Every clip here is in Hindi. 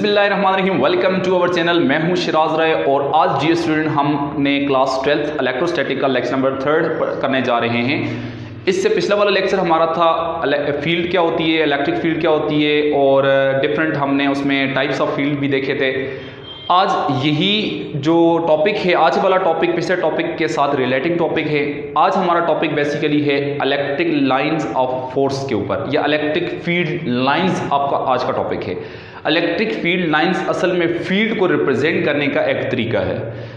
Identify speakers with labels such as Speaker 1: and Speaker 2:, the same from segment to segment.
Speaker 1: बिस्मिल्लाहिर्रहमानिर्रहीम। Welcome to our channel. मैं हूं शिराज राय और आज जी स्टूडेंट हमने क्लास 12th इलेक्ट्रोस्टैटिक का लेक्चर नंबर 3 करने जा रहे हैं। इससे पिछला वाला लेक्चर हमारा था फील्ड क्या होती है, इलेक्ट्रिक फील्ड क्या होती है और डिफरेंट हमने उसमें टाइप्स ऑफ फील्ड भी देखे थे। आज यही जो टॉपिक है, आज वाला टॉपिक पिछले टॉपिक के साथ रिलेटिंग टॉपिक है। आज हमारा टॉपिक बेसिकली है इलेक्ट्रिक लाइंस ऑफ फोर्स के ऊपर, या इलेक्ट्रिक फील्ड लाइंस आपका आज का टॉपिक है। इलेक्ट्रिक फील्ड लाइंस असल में फील्ड को रिप्रेजेंट करने का एक तरीका है,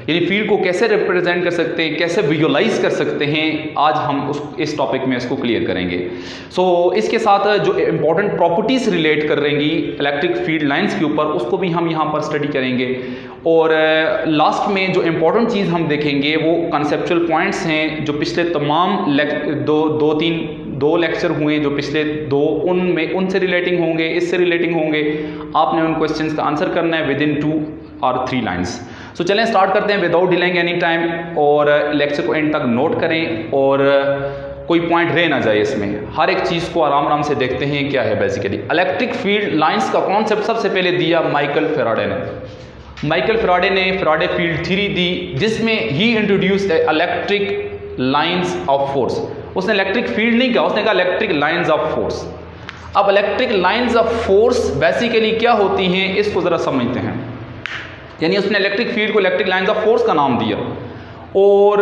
Speaker 1: यानी फील्ड को कैसे रिप्रेजेंट कर सकते हैं, कैसे विजुअलाइज कर सकते हैं, आज हम इस टॉपिक में इसको क्लियर करेंगे। इसके साथ जो इंपॉर्टेंट प्रॉपर्टीज रिलेट कर रहेंगी इलेक्ट्रिक फील्ड लाइंस के ऊपर, उसको भी हम यहाँ पर स्टडी करेंगे। और लास्ट में जो इम्पोर्टेंट चीज़ हम देखेंगे वो कंसेप्चुअल पॉइंट्स हैं जो पिछले तमाम दो लेक्चर हुए जो पिछले दो, उनमें उनसे रिलेटिंग होंगे, इससे रिलेटिंग होंगे। आपने उन क्वेश्चंस का आंसर करना है विद इन 2 और 3 लाइन्स। सो चलें स्टार्ट करते हैं विदाउट डिलेइंग एनी टाइम, और लेक्चर को एंड तक नोट करें और कोई पॉइंट रह ना जाए इसमें। हर एक चीज़ को आराम आराम से देखते हैं क्या है। बेसिकली इलेक्ट्रिक फील्ड लाइंस का कॉन्सेप्ट सबसे पहले दिया माइकल फैराडे ने। माइकल फैराडे ने फैराडे फील्ड थ्योरी दी, जिसमें ही introduced electric lines of force. उसने इलेक्ट्रिक फील्ड नहीं कहा, उसने कहा इलेक्ट्रिक लाइंस ऑफ फोर्स। अब electric lines of force basically क्या होती हैं, इसको ज़रा समझते हैं। यानी उसने इलेक्ट्रिक फील्ड को इलेक्ट्रिक लाइंस ऑफ फोर्स का नाम दिया और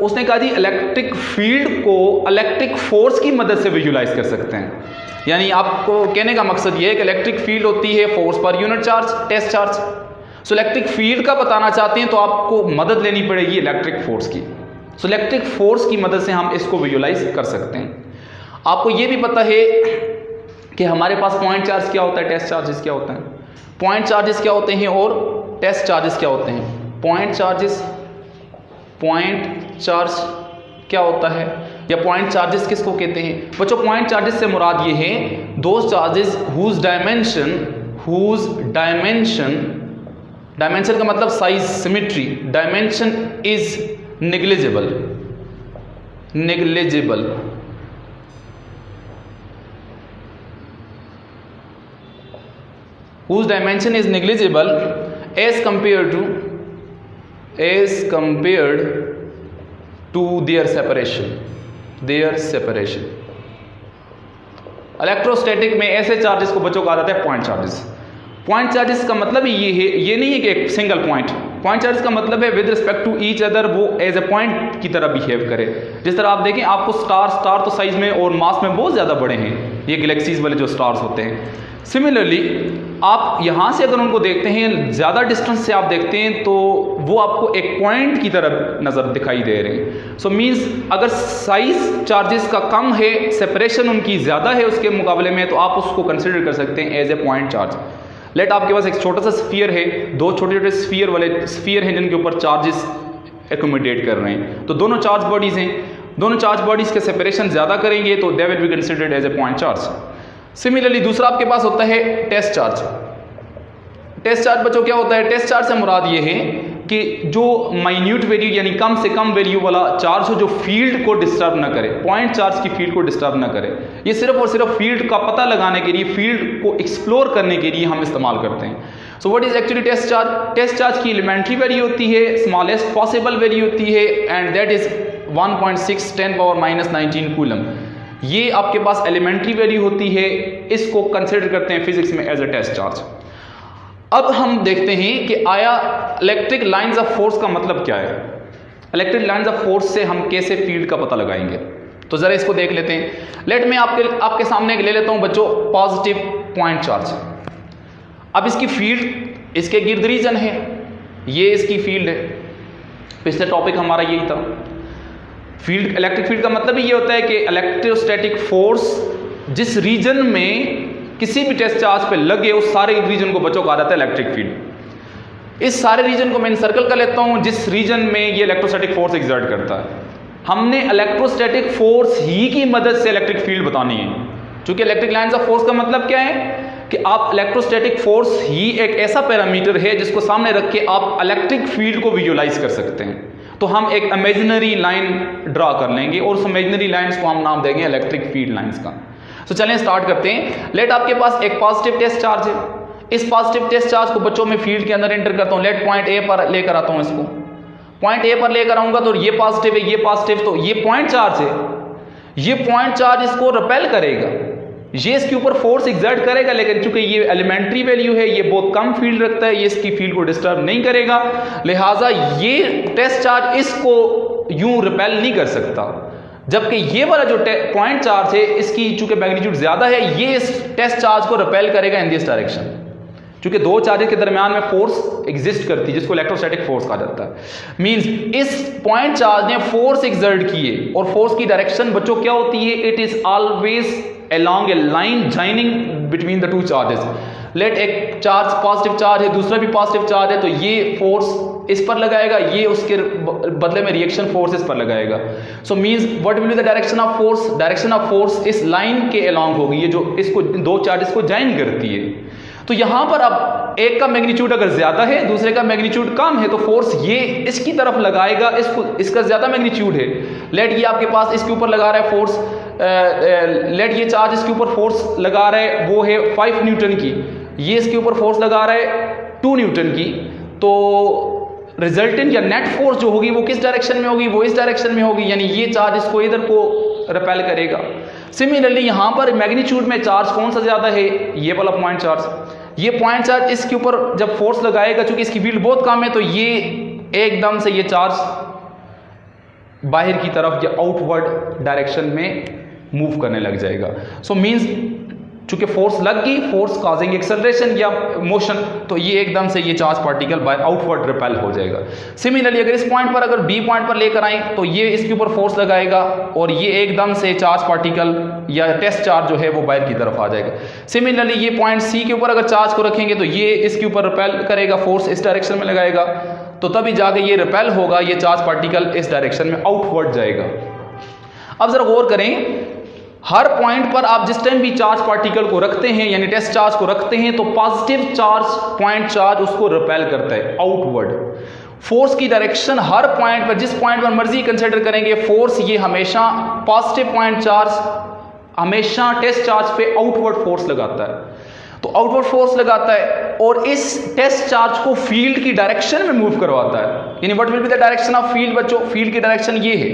Speaker 1: उसने कहा जी इलेक्ट्रिक फील्ड को इलेक्ट्रिक फोर्स की मदद से विजुलाइज कर सकते हैं। यानी आपको कहने का मकसद ये है कि इलेक्ट्रिक फील्ड होती है force per unit charge, test charge. So electric field का बताना चाहते हैं तो आपको मदद लेनी पड़ेगी इलेक्ट्रिक फोर्स की। सो इलेक्ट्रिक फोर्स की मदद से हम इसको विजुलाइज कर सकते हैं। आपको ये भी पता है कि हमारे पास पॉइंट चार्ज क्या होता है, टेस्ट चार्जेस क्या होते हैं, पॉइंट चार्जेस क्या होते हैं और टेस्ट चार्जेस क्या होते हैं। पॉइंट चार्ज क्या होता है या पॉइंट चार्जेस किसको कहते हैं बच्चों? पॉइंट चार्जेस से मुराद ये है दोज चार्जेस हुज डायमेंशन का मतलब size, symmetry, dimension is negligible whose dimension is negligible as compared to their separation। Electrostatic में ऐसे चार्जेस को बच्चों कहा जाता है पॉइंट चार्जेस। पॉइंट चार्जेस का मतलब ये है, ये नहीं है कि एक सिंगल पॉइंट। पॉइंट चार्ज का मतलब है with respect to each other वो एज ए पॉइंट की तरह बिहेव करे। जिस तरह आप देखें, आपको स्टार तो साइज में और मास में बहुत ज़्यादा बड़े हैं, ये गैलेक्सीज वाले जो स्टार्स होते हैं। सिमिलरली आप यहाँ से अगर उनको देखते हैं, ज़्यादा डिस्टेंस से आप देखते हैं तो वो आपको एक पॉइंट की तरह नज़र दिखाई दे रहे हैं। सो मीन्स अगर साइज चार्जेस का कम है, सेपरेशन उनकी ज़्यादा है उसके मुकाबले में, तो आप उसको कंसिडर कर सकते हैं as a point charge. Let आपके पास एक छोटा सा स्फीयर है, दो छोटे छोटे स्फीयर हैं जिनके ऊपर चार्जेस एकोमोडेट कर रहे हैं। तो दोनों चार्ज बॉडीज हैं, दोनों चार्ज बॉडीज के सेपरेशन ज़्यादा करेंगे तो they will be considered as a point charge. Similarly दूसरा आपके पास होता है टेस्ट चार्ज। टेस्ट चार्ज बच्चों क्या होता है? टेस्ट चार्ज से मुराद ये है कि जो माइन्यूट वैल्यू यानी कम से कम वैल्यू वाला चार्ज हो जो फील्ड को डिस्टर्ब ना करे, पॉइंट चार्ज की फील्ड को डिस्टर्ब ना करे। ये सिर्फ और सिर्फ फील्ड का पता लगाने के लिए, फील्ड को एक्सप्लोर करने के लिए हम इस्तेमाल करते हैं। So what is actually test charge? Test charge की एलिमेंट्री वैल्यू होती है, स्मॉलेस्ट पॉसिबल वैल्यू होती है, एंड दैट इज 1.6 10⁻⁻19 कूलम। ये आपके पास एलिमेंट्री वैल्यू होती है, इसको कंसिडर करते हैं फिजिक्स में एज ए टेस्ट चार्ज। अब हम देखते हैं कि आया इलेक्ट्रिक लाइंस ऑफ फोर्स का मतलब क्या है। इलेक्ट्रिक लाइंस ऑफ फोर्स से हम कैसे फील्ड का पता लगाएंगे, तो जरा इसको देख लेते हैं। लेट मैं आपके सामने ले लेता हूं बच्चों पॉजिटिव पॉइंट चार्ज। अब इसकी फील्ड इसके गिर्द रीजन है, ये इसकी फील्ड है। पिछले टॉपिक हमारा यही था। फील्ड, इलेक्ट्रिक फील्ड का मतलब ये होता है कि इलेक्ट्रोस्टैटिक फोर्स जिस रीजन में किसी भी टेस्ट चार्ज पे लगे उस सारे रीजन को बच्चों कहा जाता है इलेक्ट्रिक फील्ड। इस सारे रीजन को मैं सर्कल कर लेता हूं जिस रीजन में ये इलेक्ट्रोस्टैटिक फोर्स एग्जर्ट करता है। हमने इलेक्ट्रोस्टैटिक फोर्स ही की मदद से इलेक्ट्रिक फील्ड बतानी है। क्योंकि इलेक्ट्रिक लाइंस ऑफ फोर्स का मतलब क्या है कि आप इलेक्ट्रोस्टैटिक फोर्स ही एक ऐसा पैरामीटर है जिसको सामने रख के आप इलेक्ट्रिक फील्ड को विजुअलाइज कर सकते हैं। तो हम एक इमेजिनरी लाइन ड्रा कर लेंगे और उस इमेजिनरी लाइंस को हम नाम देंगे इलेक्ट्रिक फील्ड लाइंस का। तो चलें स्टार्ट करते हैं। लेट आपके पास एक पॉजिटिव टेस्ट चार्ज है, इस पॉजिटिव टेस्ट चार्ज को बच्चों में फील्ड के अंदर एंटर करता हूं, लेट पॉइंट ए पर लेकर आता हूं, इसको पॉइंट ए पर लेकर आऊंगा तो ये पॉजिटिव है, ये पॉजिटिव, तो ये पॉइंट चार्ज है, ये पॉइंट चार्ज इसको रिपेल करेगा, ये इसके ऊपर फोर्स एग्जर्ट करेगा, लेकिन चूंकि ये एलिमेंट्री वैल्यू है, ये बहुत कम फील्ड रखता है, ये इसकी फील्ड को डिस्टर्ब नहीं करेगा, लिहाजा ये टेस्ट चार्ज इसको यूं रिपेल नहीं कर सकता। जबकि ये वाला जो पॉइंट चार्ज है, इसकी चूंकि मैग्नीट्यूड ज्यादा है, ये इस टेस्ट चार्ज को रिपेल करेगा इन दिस डायरेक्शन, क्योंकि दो चार्जेस के दरमियान में फोर्स एग्जिस्ट करती है, जिसको इलेक्ट्रोस्टैटिक फोर्स कहा जाता है। मींस इस पॉइंट चार्ज ने फोर्स एग्जर्ट किए, और फोर्स की डायरेक्शन बच्चों क्या होती है, it is always along a line joining between the two charges। Let एक चार्ज पॉजिटिव चार्ज है, दूसरा भी पॉजिटिव चार्ज है, तो ये फोर्स इस पर लगाएगा, ये उसके बदले में रिएक्शन फोर्स इस पर लगाएगा। सो means what will be the direction of force, direction of force इस लाइन के अलोंग होगी, ये जो इसको दो चार्जेस को ज्वाइन करती है। तो यहां पर अब एक का मैग्नीट्यूड अगर ज्यादा है, दूसरे का मैग्नीट्यूड कम है, तो फोर्स ये इसकी तरफ लगाएगा, इसका ज्यादा मैग्नीट्यूड है, लेट ये आपके पास इसके ऊपर लगा रहा है फोर्स, लेट ये चार्ज इसके ऊपर फोर्स लगा रहा है, वो है 5 न्यूटन की, ये इसके ऊपर फोर्स लगा रहा है 2 न्यूटन की, तो रिजल्टेंट या नेट फोर्स जो होगी वो किस डायरेक्शन में होगी, वो इस डायरेक्शन में होगी, यानी ये चार्ज इसको इधर को रिपेल करेगा। सिमिलरली यहां पर मैग्नीट्यूड में चार्ज कौन सा ज्यादा है, ये वाला पॉइंट चार्ज, ये पॉइंट चार्ज इसके ऊपर जब फोर्स लगाएगा, चूंकि इसकी फील्ड बहुत कम है, तो ये एकदम से ये चार्ज बाहर की तरफ या आउटवर्ड डायरेक्शन में मूव करने लग जाएगा। सो मींस चूंकि फोर्स लग गई, फोर्स काजिंग एक्सेलरेशन या मोशन, तो ये एकदम से ये charge particle by outward repel हो जाएगा। सिमिलरली अगर इस पॉइंट पर, अगर बी पॉइंट पर लेकर आए, तो ये इसके ऊपर फोर्स लगाएगा, और ये एकदम से चार्ज पार्टिकल या टेस्ट चार्ज जो है वो बाहर की तरफ आ जाएगा। सिमिलरली ये पॉइंट सी के ऊपर अगर चार्ज को रखेंगे, तो ये इसके ऊपर रिपेल करेगा, फोर्स इस डायरेक्शन में लगाएगा, तो तभी जाके ये रिपेल होगा, ये चार्ज पार्टिकल इस डायरेक्शन में आउटवर्ड जाएगा। अब जरा गौर करें, हर पॉइंट पर आप जिस टाइम भी चार्ज पार्टिकल को रखते हैं, यानी टेस्ट चार्ज को रखते हैं, तो पॉजिटिव चार्ज पॉइंट चार्ज उसको रिपेल करता है आउटवर्ड। फोर्स की डायरेक्शन हर पॉइंट पर, जिस पॉइंट पर मर्जी कंसीडर करेंगे, फोर्स ये हमेशा पॉजिटिव पॉइंट चार्ज हमेशा टेस्ट चार्ज पे आउटवर्ड फोर्स लगाता है, तो आउटवर्ड फोर्स लगाता है और इस टेस्ट चार्ज को फील्ड की डायरेक्शन में मूव करवाता है। यानी what will be the direction of field बच्चों, फील्ड की डायरेक्शन ये है,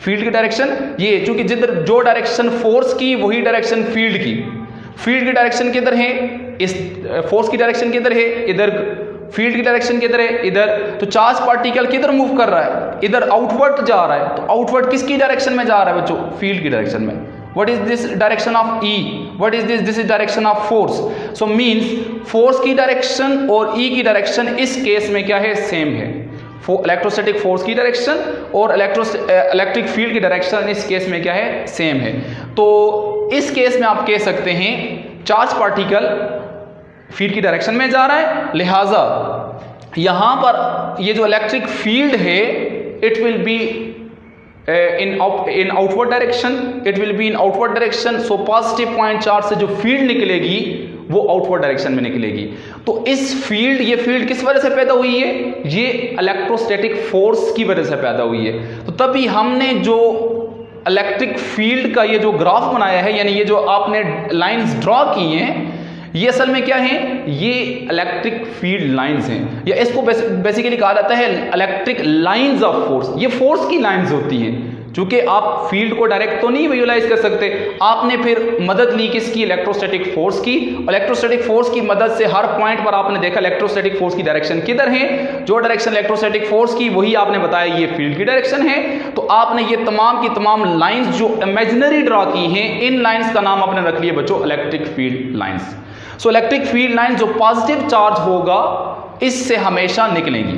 Speaker 1: फील्ड की डायरेक्शन ये, चूंकि जिधर जो डायरेक्शन फोर्स की वही डायरेक्शन फील्ड की, फील्ड की डायरेक्शन किधर है, इस फोर्स की डायरेक्शन किधर है, इधर, फील्ड की डायरेक्शन किधर है, इधर, तो चार्ज पार्टिकल किधर मूव कर रहा है, इधर आउटवर्ड जा रहा है, तो आउटवर्ड किसकी डायरेक्शन में जा रहा है बच्चों, फील्ड की डायरेक्शन में। What is this direction of E? What is this? This is direction of force. So means force की डायरेक्शन और E की डायरेक्शन इस केस में क्या है, सेम है। इलेक्ट्रोस्टैटिक फोर्स की डायरेक्शन और इलेक्ट्रिक फील्ड की डायरेक्शन इस केस में क्या है, सेम है। तो इस केस में आप कह सकते हैं चार्ज पार्टिकल फील्ड की डायरेक्शन में जा रहा है, लिहाजा यहां पर ये जो इलेक्ट्रिक फील्ड है it will B in outward direction, it will be in outward direction, so positive point charge से जो फील्ड निकलेगी वो आउटवर्ड डायरेक्शन में निकलेगी। तो इस फील्ड, ये फील्ड किस वजह से पैदा हुई है, ये इलेक्ट्रोस्टैटिक फोर्स की वजह से पैदा हुई है। तो तभी हमने जो इलेक्ट्रिक फील्ड का ये जो ग्राफ बनाया है, यानी ये जो आपने लाइंस ड्रॉ की हैं, ये असल में क्या है, ये इलेक्ट्रिक फील्ड लाइंस हैं, या इसको बेसिकली कहा जाता है इलेक्ट्रिक लाइंस ऑफ फोर्स। ये फोर्स की लाइंस होती हैं, क्योंकि आप फील्ड को डायरेक्ट तो नहीं विजुलाइज कर सकते, आपने फिर मदद ली किसकी, इलेक्ट्रोस्टैटिक फोर्स की। इलेक्ट्रोस्टैटिक फोर्स की मदद से हर पॉइंट पर आपने देखा इलेक्ट्रोस्टैटिक फोर्स की डायरेक्शन किधर है, जो डायरेक्शन इलेक्ट्रोस्टैटिक फोर्स की वही आपने बताया ये फील्ड की डायरेक्शन है। तो आपने ये तमाम की तमाम लाइंस जो इमेजिनरी ड्रॉ की हैं, इन लाइंस का नाम आपने रख लिया बच्चों इलेक्ट्रिक फील्ड लाइंस। सो इलेक्ट्रिक फील्ड लाइन जो पॉजिटिव चार्ज होगा इससे हमेशा निकलेंगी,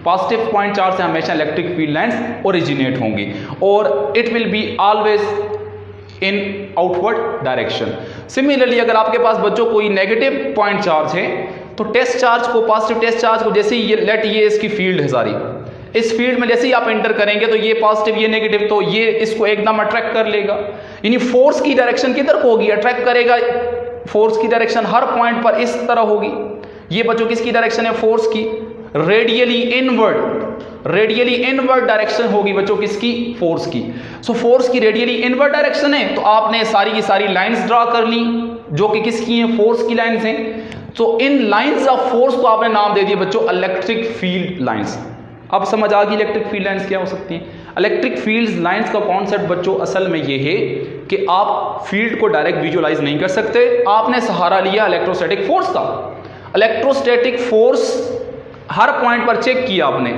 Speaker 1: पॉजिटिव पॉइंट चार्ज से हमेशा इलेक्ट्रिक फील्ड लाइंस ओरिजिनेट होंगी, और it will be always in outward direction. Similarly अगर आपके पास बच्चों कोई नेगेटिव पॉइंट चार्ज है, तो टेस्ट चार्ज को, पॉजिटिव टेस्ट चार्ज को, जैसे ही लेट ये इसकी फील्ड है सारी, इस फील्ड में जैसे ही आप एंटर करेंगे तो ये पॉजिटिव ये नेगेटिव, तो ये इसको एकदम अट्रैक्ट कर लेगा। यानी फोर्स की डायरेक्शन किधर को होगी, अट्रैक्ट करेगा। फोर्स की डायरेक्शन हर पॉइंट पर इस तरह होगी। ये बच्चों किसकी डायरेक्शन है, फोर्स की, radially inward, radially inward direction होगी बच्चों किसकी, फोर्स की। सो फोर्स की रेडियली इनवर्ड डायरेक्शन है, तो आपने सारी की सारी लाइंस ड्रॉ कर ली जो कि किसकी हैं, फोर्स की लाइंस हैं। सो इन लाइंस ऑफ फोर्स को आपने नाम दे दिया बच्चों इलेक्ट्रिक फील्ड लाइंस। अब समझ आ गई इलेक्ट्रिक फील्ड लाइंस क्या हो सकती हैं। इलेक्ट्रिक फील्ड लाइंस का कॉन्सेप्ट बच्चों असल में ये है कि आप फील्ड को डायरेक्ट विजुअलाइज नहीं कर सकते, आपने सहारा लिया इलेक्ट्रोस्टैटिक फोर्स का। इलेक्ट्रोस्टैटिक फोर्स हर पॉइंट पर चेक किया आपने,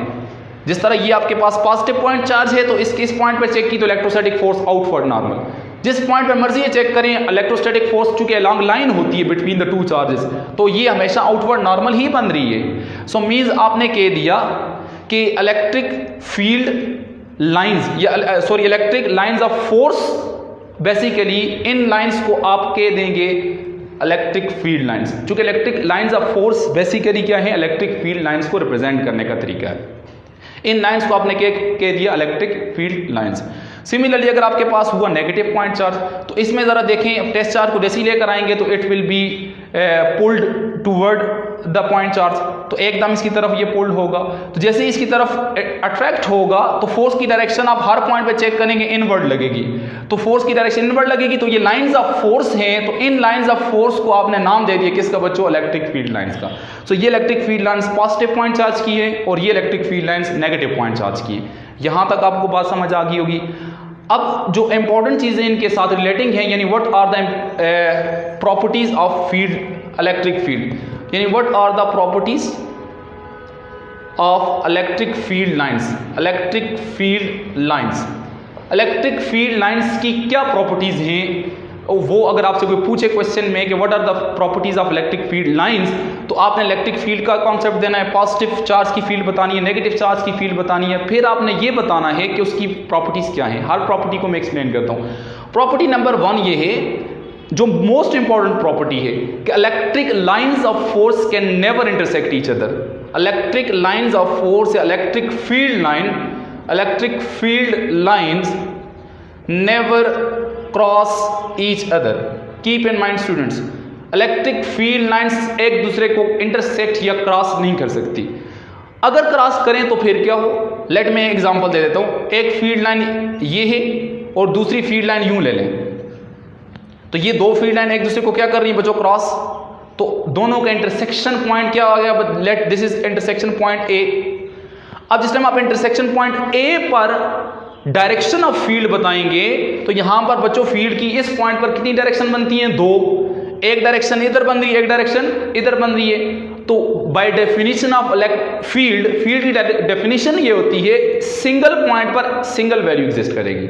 Speaker 1: जिस तरह ये आपके पास पॉजिटिव पॉइंट चार्ज है तो इस पॉइंट पर चेक की तो इलेक्ट्रोस्टैटिक फोर्स आउटवर्ड नॉर्मल, जिस पॉइंट पर मर्जी चेक करें इलेक्ट्रोस्टैटिक फोर्स चूंकि अलॉन्ग लाइन होती है बिटवीन द टू चार्जेस तो ये हमेशा आउटवर्ड नॉर्मल ही बन रही है। सो मीन्स आपने कह दिया कि इलेक्ट्रिक फील्ड लाइंस या sorry electric lines of force basically in lines को आप कह देंगे इलेक्ट्रिक फील्ड लाइंस। चूंकि electric lines of force basically क्या है, इलेक्ट्रिक फील्ड लाइंस को रिप्रेजेंट करने का तरीका है। इन लाइंस को आपने कह दिया इलेक्ट्रिक फील्ड लाइंस। सिमिलरली अगर आपके पास हुआ नेगेटिव पॉइंट चार्ज तो इसमें जरा देखें टेस्ट चार्ज को जैसे ही लेकर आएंगे तो it will be pulled toward the point charge, तो एकदम इसकी तरफ ये पुल्ड होगा। तो जैसे ही इसकी तरफ अट्रैक्ट होगा तो फोर्स की डायरेक्शन आप हर पॉइंट पे चेक करेंगे इनवर्ड लगेगी, तो फोर्स की डायरेक्शन इनवर्ड लगेगी। तो ये लाइंस ऑफ फोर्स हैं, तो इन लाइंस ऑफ फोर्स को आपने नाम दे दिया किसका बच्चों, इलेक्ट्रिक फील्ड लाइंस का। सो ये electric field lines positive point charge की है और ये electric field lines negative point charge की है। यहां तक आपको बात समझ आ गई होगी। अब जो इंपॉर्टेंट चीजें इनके साथ रिलेटिंग है, यानी what are the properties of field electric field, यानी what are the properties of electric field lines. Electric field lines, electric field lines की क्या प्रॉपर्टीज हैं, वो अगर आपसे कोई पूछे क्वेश्चन में कि what are the properties of electric field lines, तो आपने इलेक्ट्रिक फील्ड का कॉन्सेप्ट देना है, पॉजिटिव चार्ज की फील्ड बतानी है, नेगेटिव चार्ज की फील्ड बतानी है, फिर आपने ये बताना है कि उसकी प्रॉपर्टीज क्या हैं। हर प्रॉपर्टी को मैं एक्सप्लेन करता हूँ। प्रॉपर्टी नंबर 1 ये है जो मोस्ट इंपॉर्टेंट प्रॉपर्टी है कि electric lines of force can never intersect each other. Electric lines of force या electric field line, electric field lines never cross each other. Keep in mind students, electric field lines एक दूसरे को इंटरसेक्ट या क्रॉस नहीं कर सकती। अगर क्रॉस करें तो फिर क्या हो, लेट मैं एग्जांपल दे देता हूं। एक फील्ड लाइन ये है और दूसरी फील्ड लाइन यूं ले लें, तो ये दो फील्ड लाइन एक दूसरे को क्या कर रही है बच्चों, क्रॉस। तो दोनों का इंटरसेक्शन पॉइंट क्या आ गया, let this is intersection point A. अब जिस टाइम आप इंटरसेक्शन पॉइंट ए पर डायरेक्शन ऑफ फील्ड बताएंगे तो यहां पर बच्चों फील्ड की इस पॉइंट पर कितनी डायरेक्शन बनती हैं, 2। एक डायरेक्शन इधर बन रही है, एक डायरेक्शन इधर बन रही है। तो बाय डेफिनेशन ऑफ फील्ड की डेफिनेशन ये होती है सिंगल पॉइंट पर सिंगल वैल्यू एग्जिस्ट करेगी,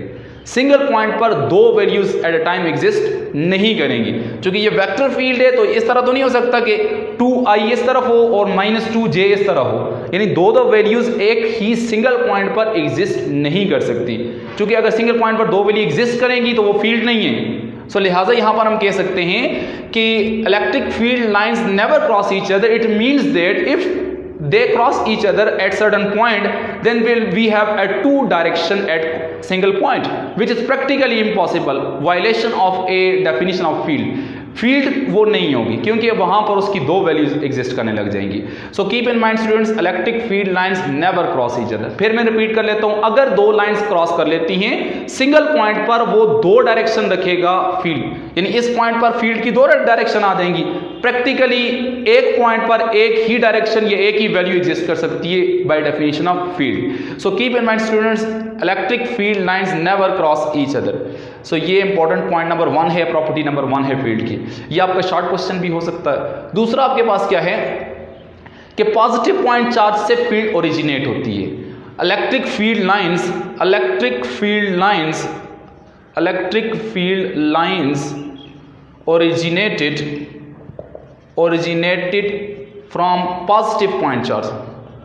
Speaker 1: सिंगल पॉइंट पर 2 values at a time exist नहीं करेंगी। क्योंकि ये वेक्टर फील्ड है तो इस तरह तो नहीं हो सकता कि 2i इस तरफ हो और -2j इस तरह हो, यानी दो वैल्यूज एक ही सिंगल पॉइंट पर एग्जिस्ट नहीं कर सकती। क्योंकि अगर सिंगल पॉइंट पर 2 वैल्यू एग्जिस्ट करेंगी तो वो फील्ड नहीं है। सो लिहाजा यहां पर हम कह सकते हैं कि electric field lines never cross each other. It means that if they cross each other at certain point then we have a 2 direction at single point, which is practically impossible, violation of a definition of field वो नहीं होगी क्योंकि वहां पर उसकी 2 वैल्यूज एग्जिस्ट करने लग जाएंगी। सो keep in mind students, electric field lines never cross each other. फिर मैं रिपीट कर लेता हूं, अगर 2 लाइंस क्रॉस कर लेती हैं सिंगल पॉइंट पर वो 2 डायरेक्शन रखेगा फील्ड, यानी इस पॉइंट पर फील्ड की 2 डायरेक्शन आ जाएंगी। प्रैक्टिकली एक पॉइंट पर एक ही डायरेक्शन या एक ही वैल्यू एग्जिस्ट कर सकती है by definition of field. So keep in mind students, electric field lines never cross each other. So ये इंपॉर्टेंट पॉइंट नंबर 1 है, प्रॉपर्टी नंबर 1 है फील्ड की। ये आपका शॉर्ट क्वेश्चन भी हो सकता है। दूसरा आपके पास क्या है कि पॉजिटिव पॉइंट चार्ज से फील्ड ओरिजिनेट होती है। Electric field lines originated from positive point charge,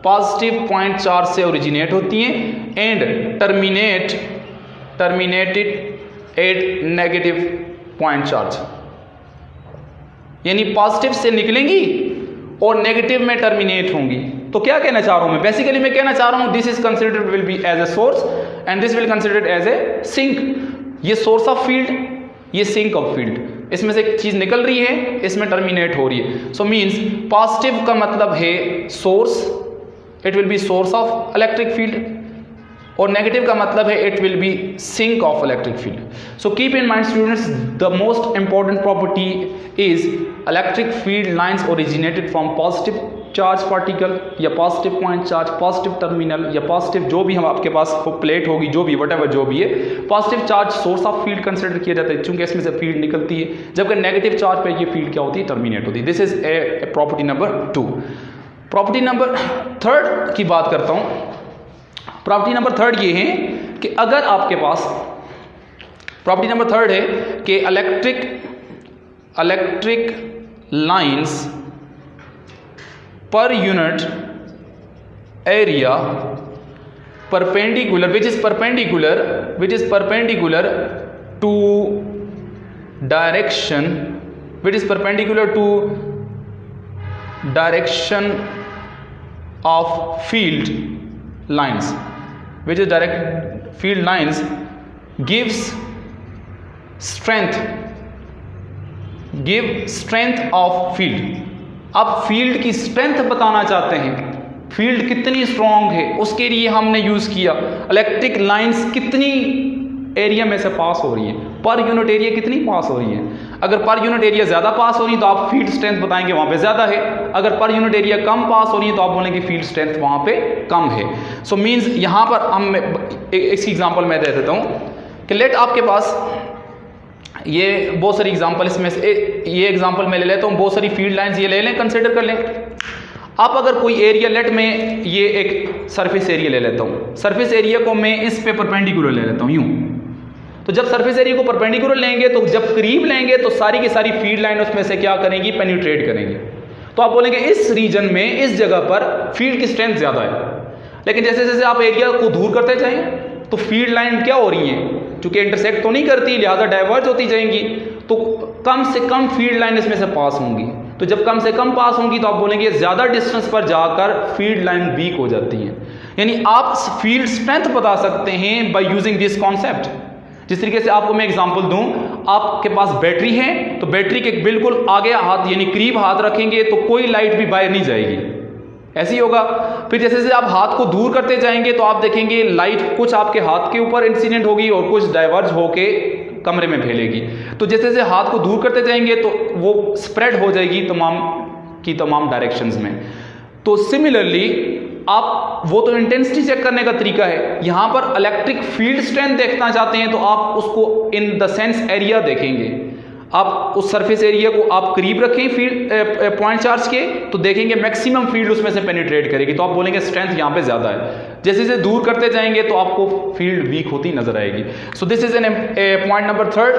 Speaker 1: positive point charge से ओरिजिनेट होती हैं and terminated at negative point charge, यानी पॉजिटिव से निकलेंगी और नेगेटिव में टर्मिनेट होंगी। तो क्या कहना चाह रहा हूं मैं, बेसिकली मैं कहना चाह रहा हूं this is considered will be as a source and this will considered as a sink. ये सोर्स ऑफ फील्ड, ये सिंक ऑफ फील्ड, इसमें से एक चीज निकल रही है, इसमें टर्मिनेट हो रही है। सो मींस पॉजिटिव का मतलब है source, it will be source of electric field, और नेगेटिव का मतलब है it will be sink of electric field. So keep in mind students, the most important property is electric field lines originated from positive charge particle या positive point charge, positive terminal या पॉजिटिव जो भी हम आपके पास प्लेट होगी, जो भी वट एवर जो भी है, positive charge source of field consider किया जाता है चूंकि इसमें से फील्ड निकलती है, जबकि नेगेटिव चार्ज पे ये फील्ड क्या होती है, टर्मिनेट होती है। This is a property number 2। Property number 3 की बात करता हूँ। प्रॉपर्टी नंबर 3 ये है कि अगर आपके पास, प्रॉपर्टी नंबर 3 है कि electric lines per unit area perpendicular which is perpendicular to direction of field lines, which is direct field lines gives strength of field। अब फील्ड की स्ट्रेंथ बताना चाहते हैं, फील्ड कितनी स्ट्रांग है, उसके लिए हमने यूज किया इलेक्ट्रिक लाइंस कितनी एरिया में से पास हो रही है, पर यूनिट एरिया कितनी पास हो रही है। अगर पर यूनिट एरिया ज्यादा पास हो रही है तो आप फील्ड स्ट्रेंथ बताएंगे वहां पे ज्यादा है, अगर पर यूनिट एरिया कम पास हो रही है तो आप बोलेंगे फील्ड स्ट्रेंथ वहां पे कम है। सो मींस यहां पर हम एक एग्जांपल मैं दे देता हूं कि लेट आपके पास ये बहुत सारी एग्जांपल, इसमें से ये एग्जांपल मैं ले लेता हूँ, बहुत सारी फील्ड लाइंस ये ले लें, कंसिडर कर लें। आप अगर कोई एरिया, लेट में ये एक सरफेस एरिया ले लेता हूँ, सरफेस एरिया को मैं इस पे परपेंडिकुलर ले लेता हूँ यूं। तो जब सरफेस एरिया को परपेंडिकुलर लेंगे तो जब करीब लेंगे तो सारी की सारी फील्ड लाइन उसमें से क्या करेंगी, पेनिट्रेट करेंगी। तो आप बोलेंगे इस रीजन में, इस जगह पर फील्ड की स्ट्रेंथ ज्यादा है। लेकिन जैसे जैसे आप एरिया को दूर करते जाएं तो फील्ड लाइन क्या हो रही है, चूंकि इंटरसेक्ट तो नहीं करती लिहाजा डाइवर्ज होती जाएंगी, तो कम से कम फील्ड लाइन इसमें से पास होंगी। तो जब कम से कम पास होंगी तो आप बोलेंगे ज्यादा डिस्टेंस पर जाकर फील्ड लाइन वीक हो जाती है। यानी आप फील्ड स्ट्रेंथ बता सकते हैं बाय यूजिंग दिस कॉन्सेप्ट। जिस तरीके से आपको मैं एग्जांपल दूं, आपके पास बैटरी है तो बैटरी के बिल्कुल आगे हाथ यानी करीब हाथ रखेंगे तो कोई लाइट भी बाहर नहीं जाएगी, ऐसे ही होगा। फिर जैसे जैसे आप हाथ को दूर करते जाएंगे तो आप देखेंगे लाइट कुछ आपके हाथ के ऊपर इंसिडेंट होगी और कुछ डाइवर्ज होके कमरे में फैलेगी। तो जैसे जैसे हाथ को दूर करते जाएंगे तो वो स्प्रेड हो जाएगी तमाम की तमाम डायरेक्शंस में। तो सिमिलरली आप, वो तो इंटेंसिटी चेक करने का तरीका है, यहां पर इलेक्ट्रिक फील्ड स्ट्रेंथ देखना चाहते हैं तो आप उसको इन द सेंस एरिया देखेंगे। आप उस सरफेस एरिया को आप करीब रखें फील्ड पॉइंट चार्ज के तो देखेंगे मैक्सिमम फील्ड उसमें से पेनिट्रेट करेगी, तो आप बोलेंगे स्ट्रेंथ यहाँ पे ज्यादा है। जैसे जैसे दूर करते जाएंगे तो आपको फील्ड वीक होती नजर आएगी। So this is an point number 3।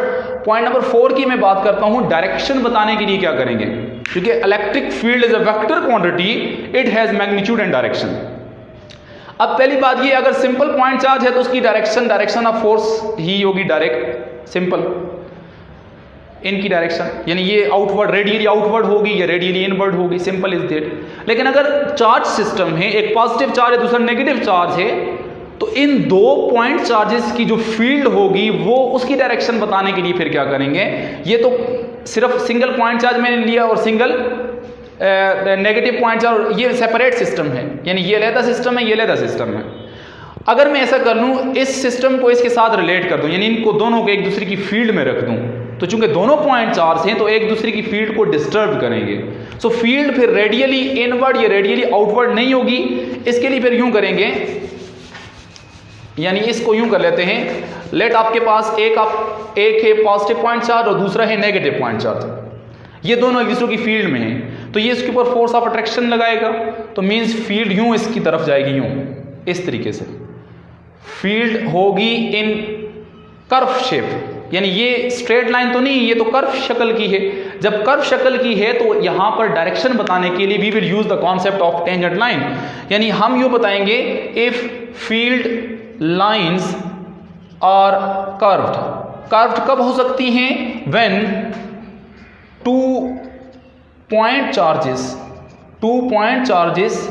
Speaker 1: Point number 4 की मैं बात करता हूं, डायरेक्शन बताने के लिए क्या करेंगे, क्योंकि electric field is a vector quantity, it has magnitude and direction. अब पहली बात ये, अगर सिंपल पॉइंट चार्ज है तो उसकी डायरेक्शन ऑफ फोर्स ही होगी डायरेक्ट, सिंपल इनकी डायरेक्शन, यानी ये आउटवर्ड रेडियली आउटवर्ड होगी या रेडियली इनवर्ड होगी, सिंपल इज दैट। लेकिन अगर चार्ज सिस्टम है, एक पॉजिटिव चार्ज है दूसरा नेगेटिव चार्ज है, तो इन दो पॉइंट चार्जेस की जो फील्ड होगी वो उसकी डायरेक्शन बताने के लिए फिर क्या करेंगे, ये तो सिर्फ सिंगल पॉइंट चार्ज मैंने लिया और सिंगल नेगेटिव पॉइंट चार्ज, ये सेपरेट सिस्टम है, यानी ये अलग सिस्टम है, ये अलग सिस्टम है। अगर मैं ऐसा कर लूँ, इस सिस्टम को इसके साथ रिलेट कर दूं, यानी इनको दोनों को एक दूसरे की फील्ड में रख दूं, तो चूंकि दोनों पॉइंट चार्ज हैं तो एक दूसरे की फील्ड को डिस्टर्ब करेंगे। सो फील्ड फिर रेडियली इनवर्ड या रेडियली आउटवर्ड नहीं होगी। इसके लिए फिर यूं करेंगे, यानी इसको यूं कर लेते हैं, लेट आपके पास एक है पॉजिटिव पॉइंट चार्ज और दूसरा है नेगेटिव पॉइंट चार्ज, ये दोनों एक दूसरे की फील्ड में हैं, तो ये इसके ऊपर फोर्स ऑफ अट्रैक्शन लगाएगा, तो मीन्स फील्ड यूं इसकी तरफ जाएगी, यूं इस तरीके से फील्ड होगी इन कर्व शेप, यानी ये स्ट्रेट लाइन तो नहीं, ये तो कर्व शक्ल की है। जब कर्व शक्ल की है तो यहां पर डायरेक्शन बताने के लिए we will use the concept of tangent line, यानी हम यूं बताएंगे if field lines are curved. Curved कब हो सकती हैं, when two point charges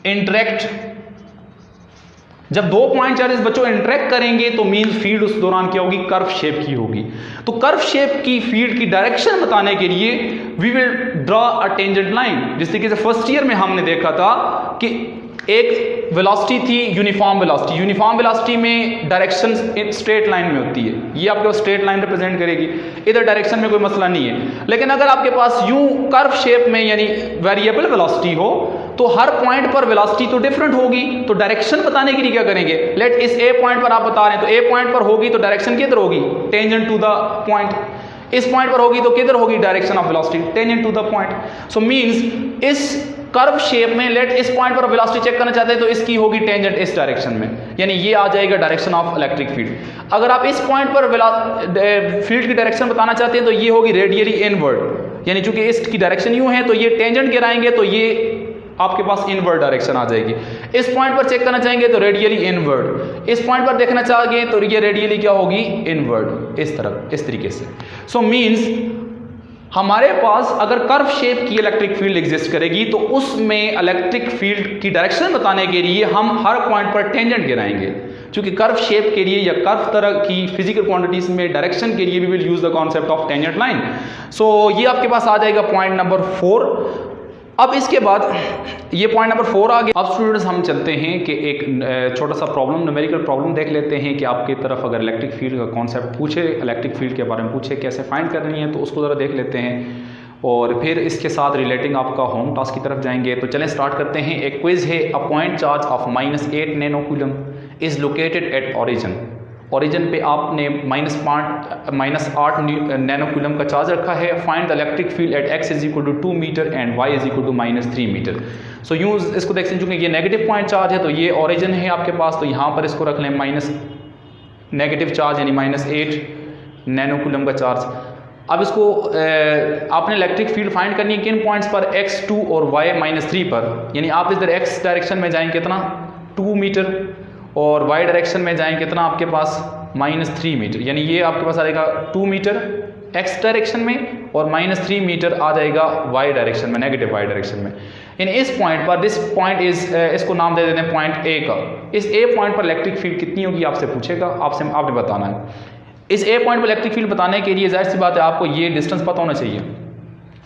Speaker 1: interact. जब दो पॉइंट चार्जेस बच्चों इंटरेक्ट करेंगे तो मीन फील्ड उस दौरान क्या होगी, कर्व शेप की होगी। तो कर्व शेप की फील्ड की डायरेक्शन बताने के लिए we will draw a tangent line. जिस तरीके से फर्स्ट ईयर में हमने देखा था कि एक वेलोसिटी थी यूनिफॉर्म वेलोसिटी। यूनिफॉर्म वेलोसिटी में डायरेक्शन स्ट्रेट लाइन में होती है, ये आपको स्ट्रेट लाइन रिप्रेजेंट करेगी, इधर डायरेक्शन में कोई मसला नहीं है। लेकिन अगर आपके पास यूं कर्व शेप में यानी वेरिएबल वेलोसिटी हो तो हर पॉइंट पर वेलोसिटी तो डिफरेंट होगी, तो डायरेक्शन बताने के लिए क्या करेंगे, लेट इस ए पॉइंट पर आप बता रहे हैं तो ए पॉइंट पर होगी तो डायरेक्शन किधर होगी, टेंजेंट टू द पॉइंट। इस पॉइंट पर होगी तो किधर होगी, direction of velocity tangent to the point. So means इस कर्व शेप में लेट इस पॉइंट पर वेलोसिटी चेक करना चाहते हैं तो इसकी होगी टेंजेंट इस डायरेक्शन में, यानी ये आ जाएगा डायरेक्शन ऑफ इलेक्ट्रिक फील्ड। अगर आप इस पॉइंट पर फील्ड की डायरेक्शन बताना चाहते हैं तो ये होगी रेडियली इनवर्ड, यानी चूंकि इसकी डायरेक्शन यूं है तो ये टेंजेंट गिराएंगे तो ये आपके पास इनवर्ड डायरेक्शन आ जाएगी। इस पॉइंट पर चेक करना चाहेंगे तो रेडियली इनवर्ड, इस पॉइंट पर देखना चाहेंगे तो ये रेडियली क्या होगी, इनवर्ड, इस तरफ, इस तरीके से। सो मींस हमारे पास अगर कर्व शेप की इलेक्ट्रिक फील्ड एग्जिस्ट करेगी तो उसमें इलेक्ट्रिक फील्ड की डायरेक्शन बताने के लिए हम हर पॉइंट पर टेंजेंट गिराएंगे, क्योंकि कर्व शेप के लिए या कर्व तरह की फिजिकल क्वांटिटीज में डायरेक्शन के लिए we will use the concept of tangent line. So ये आपके पास आ जाएगा पॉइंट नंबर 4। अब इसके बाद ये पॉइंट नंबर 4 आ गया। अब स्टूडेंट्स हम चलते हैं कि एक छोटा सा प्रॉब्लम, न्यूमेरिकल प्रॉब्लम देख लेते हैं कि आपकी तरफ अगर इलेक्ट्रिक फील्ड का कॉन्सेप्ट पूछे, इलेक्ट्रिक फील्ड के बारे में पूछे कैसे फाइंड करनी है तो उसको ज़रा देख लेते हैं और फिर इसके साथ रिलेटिंग आपका होम टास्क की तरफ जाएंगे। तो चलें स्टार्ट करते हैं। एक क्विज है, a point charge of -8 nano coulomb is located at origin. Origin पे आपने -8 नैनो कूलम का चार्ज रखा है। Find the electric field at x = 2 metre and y = -3 metre. So यूँ इसको देखते हैं, चूँकि ये नेगेटिव पॉइंट चार्ज है तो ये ओरिजिन है आपके पास, तो यहाँ पर इसको रख लें नेगेटिव चार्ज यानी -8 नैनो कूलम का चार्ज। अब इसको आपने इलेक्ट्रिक फील्ड फाइंड करनी है किन पॉइंट्स पर, x 2 और y -3 पर, यानी आप इधर x डायरेक्शन में जाएंगे कितना 2 मीटर और y डायरेक्शन में जाएंगे कितना आपके पास -3 मीटर, यानी ये आपके पास आ जाएगा 2 मीटर x डायरेक्शन में और -3 मीटर आ जाएगा y डायरेक्शन में, नेगेटिव y डायरेक्शन में। यानी इस पॉइंट पर, दिस पॉइंट इज, इसको नाम दे देते हैं पॉइंट A का। इस A पॉइंट पर इलेक्ट्रिक फील्ड कितनी होगी आपसे पूछेगा, आपने बताना है। इस A पॉइंट पर इलेक्ट्रिक फील्ड बताने के लिए जाहिर सी बात है आपको ये डिस्टेंस पता होना चाहिए।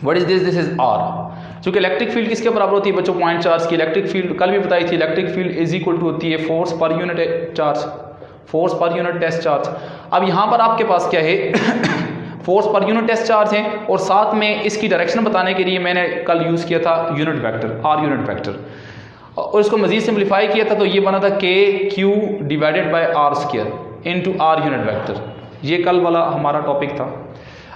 Speaker 1: What is this, this is r। क्योंकि इलेक्ट्रिक फील्ड किसके बराबर होती है बच्चों, पॉइंट चार्ज की। इलेक्ट्रिक फील्ड कल भी बताई थी, electric field is equal to होती है force per unit charge, force per unit test charge. अब यहाँ पर आपके पास क्या है force per unit test charge है और साथ में इसकी डायरेक्शन बताने के लिए मैंने कल यूज़ किया था unit vector, r unit vector, और इसको मजीद सिंप्लीफाई किया था तो ये बना था KQ divided by r² into r unit vector. ये कल वाला हमारा टॉपिक था।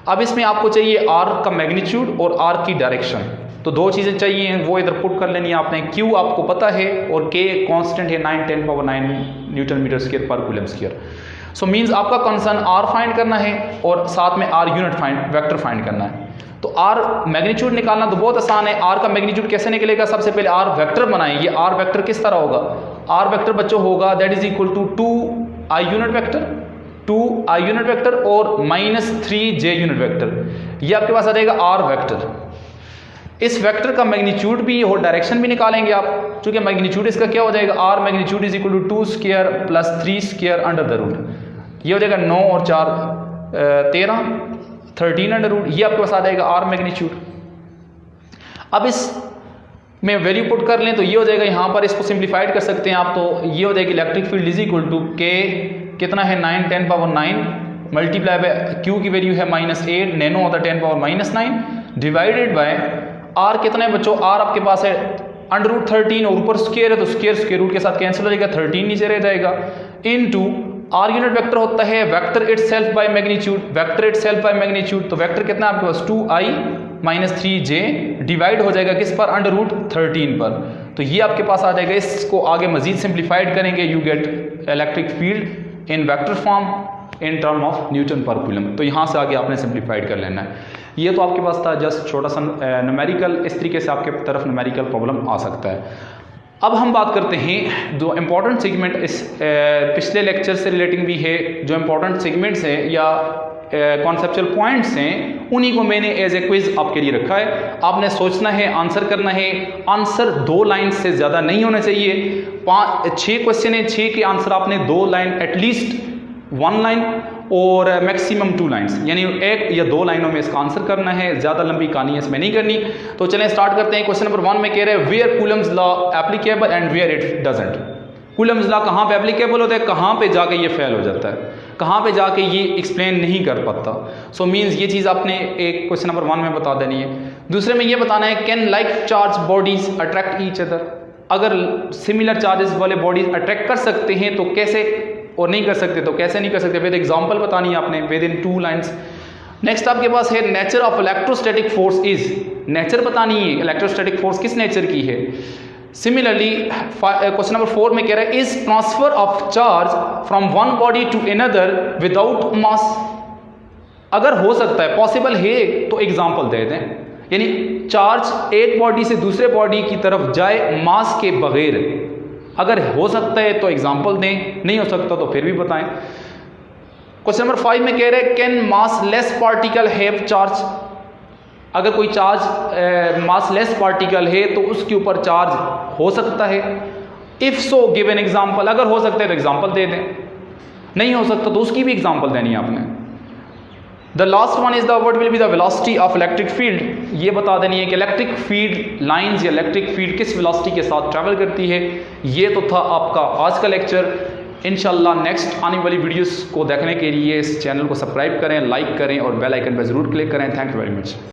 Speaker 1: अब इसमें आपको चाहिए r का मैग्नीट्यूड और r की डायरेक्शन, तो दो चीज़ें चाहिए, वो इधर पुट कर लेनी है आपने। Q आपको पता है और K कांस्टेंट है 9×10⁹ न्यूटन मीटर स्क्वायर पर कूलम स्क्वायर। सो मींस आपका कंसर्न R फाइंड करना है और साथ में R यूनिट वेक्टर फाइंड करना है। तो R मैग्नीट्यूड निकालना तो बहुत आसान है। R का मैग्नीट्यूड कैसे निकलेगा, सबसे पहले R वेक्टर बनाएं। ये R वेक्टर किस तरह होगा, R वेक्टर बच्चों होगा that is equal to 2I unit vector, 2I unit vector और -3J यूनिट वेक्टर। ये आपके पास आ जाएगा R वेक्टर। इस वेक्टर का मैग्नीट्यूड भी और डायरेक्शन भी निकालेंगे आप, क्योंकि मैग्नीट्यूड इसका क्या हो जाएगा, R magnitude is equal to 2 square plus 3 square under the root. ये हो जाएगा 9 और 4 13 13 अंडर रूट। ये आपके पास आ जाएगा R मैग्नीट्यूड। अब इस में वैल्यू पुट कर लें तो ये हो जाएगा, यहाँ पर इसको सिंप्लीफाइड कर सकते हैं आप, तो ये हो जाएगी electric field is equal to K कितना है 9×10⁹ मल्टीप्लाई बाय Q की वैल्यू है -8 नैनो होता है 10⁻⁹ डिवाइडेड बाय R कितना है बच्चों, R आपके पास है √13 और ऊपर स्क्वायर है तो स्क्वायर रूट के साथ कैंसिल हो जाएगा, 13 नीचे रह जाएगा, इनटू R यूनिट वेक्टर होता है vector itself by magnitude, vector itself by magnitude, तो वेक्टर कितना है आपके पास 2I -3J डिवाइड हो जाएगा किस पर, √13 पर। तो ये आपके पास आ जाएगा। इसको आगे मजीद सिंप्लीफाइड करेंगे, you get electric field in vector form in term of Newton पर कूलम। तो यहाँ से आगे आपने सिंप्लीफाइड कर लेना है। ये तो आपके पास था जस्ट छोटा सा न्यूमेरिकल, इस तरीके से आपके तरफ न्यूमेरिकल प्रॉब्लम आ सकता है। अब हम बात करते हैं जो इम्पोर्टेंट सेगमेंट इस पिछले लेक्चर से रिलेटिंग भी है, जो इम्पोर्टेंट सेगमेंट्स हैं या कॉन्सेप्चुअल पॉइंट्स हैं उन्हीं को मैंने एज ए क्विज आपके लिए रखा है। आपने सोचना है, आंसर करना है। आंसर 2 लाइन से ज़्यादा नहीं होने चाहिए। 6 क्वेश्चन है, 6 के आंसर आपने 2 लाइन एटलीस्ट 1 लाइन और मैक्सिमम 2 लाइन्स, यानी 1 या 2 लाइनों में इसका आंसर करना है, ज़्यादा लंबी कहानी इसमें नहीं करनी। तो चलें स्टार्ट करते हैं। क्वेश्चन नंबर 1 में कह रहे हैं where Coulomb's law applicable and where it doesn't. Coulomb's law कहाँ पे एप्लीकेबल होता है, कहाँ पे जाके ये फेल हो जाता है, कहाँ पे जाके ये एक्सप्लेन नहीं कर पाता। सो मीन्स ये चीज़ आपने एक क्वेश्चन नंबर 1 में बता देनी है। दूसरे में ये बताना है can like charge bodies attract each other. अगर सिमिलर चार्जेस वाले बॉडीज अट्रैक्ट कर सकते हैं तो कैसे, और नहीं कर सकते तो कैसे नहीं कर सकते, विद एग्जाम्पल बतानी है आपने विद इन 2 लाइन्स। नेक्स्ट आपके पास है nature of electrostatic force is. Nature बतानी है इलेक्ट्रोस्टैटिक फोर्स किस नेचर की है। सिमिलरली क्वेश्चन नंबर 4 में कह रहा है is transfer of charge from one body to another without mass. अगर हो सकता है, पॉसिबल है, तो एग्जाम्पल दे दें, यानी चार्ज एक बॉडी से दूसरे बॉडी की तरफ जाए मास के बगैर। अगर हो सकता है तो एग्जाम्पल दें, नहीं हो सकता तो फिर भी बताएं। क्वेश्चन नंबर 5 में कह रहे हैं can mass less particle have charge. अगर कोई चार्ज मास लेस पार्टिकल है तो उसके ऊपर चार्ज हो सकता है। If so give an example. अगर हो सकता है तो एग्जाम्पल दे दें, नहीं हो सकता तो उसकी भी एग्जाम्पल देनी है आपने। The last one is the what will be the velocity of electric field. ये बता देनी है कि इलेक्ट्रिक फील्ड लाइंस या इलेक्ट्रिक फील्ड किस वेलोसिटी के साथ ट्रैवल करती है। ये तो था आपका आज का लेक्चर। इंशाल्लाह नेक्स्ट आने वाली वीडियोस को देखने के लिए इस चैनल को सब्सक्राइब करें, लाइक करें और बेल आइकन पर जरूर क्लिक करें। Thank you very much.